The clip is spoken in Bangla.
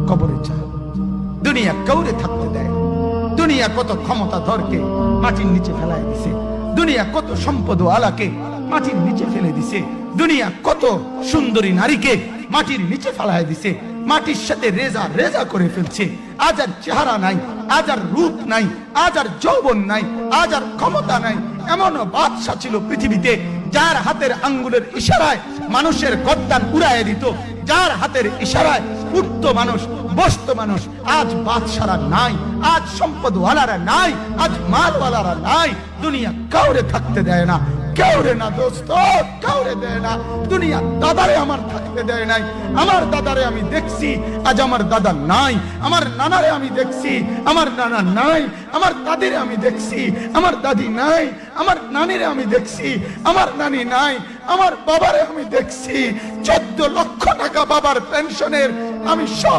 কবরে যায়। দুনিয়া কাউরে থাকতে দেয়। দুনিয়া কত ক্ষমতাধরকে মাটির নিচে ফেলায় দিছে। দুনিয়া কত সম্পদ আলাকে মাটির নিচে ফেলে দিছে। দুনিয়া কত সুন্দরী নারীকে মাটির নিচে ফেলায় দিছে। মাটির সাথে রেজা রেজা করে ফেলছে। আজ আর চেহারা নাই, আজ আর রূপ নাই, আজ আর যৌবন নাই, আজ আর ক্ষমতা নাই। এমন বাদশা ছিল পৃথিবীতে যার হাতের আঙ্গুলের ইশারায় মানুষের গর্দান উড়াইয়া দিত, যার হাতের ইশারায় উঠত মানুষ, বসত মানুষ। আজ বাদশারা নাই, আজ সম্পদওয়ালারা নাই, আজ মালওয়ালারা নাই। দুনিয়া কাউরে থাকতে দেয় না, কাউরে না দোস্ত, কাউরে দেয় না। দুনিয়া দাদারে আমার থাকতে দেয় নাই। আমার দাদারে আমি দেখছি, আজ আমার দাদা নাই। আমার নানারে আমি দেখছি, আমার নানা নাই। আমার দাদিরে আমি দেখছি, আমার দাদি নাই। আমার নানিরে আমি দেখছি, আমার নানি নাই। আমার বাবারে আমি দেখছি, 14 লক্ষ টাকা বাবার পেনশনের আমি সব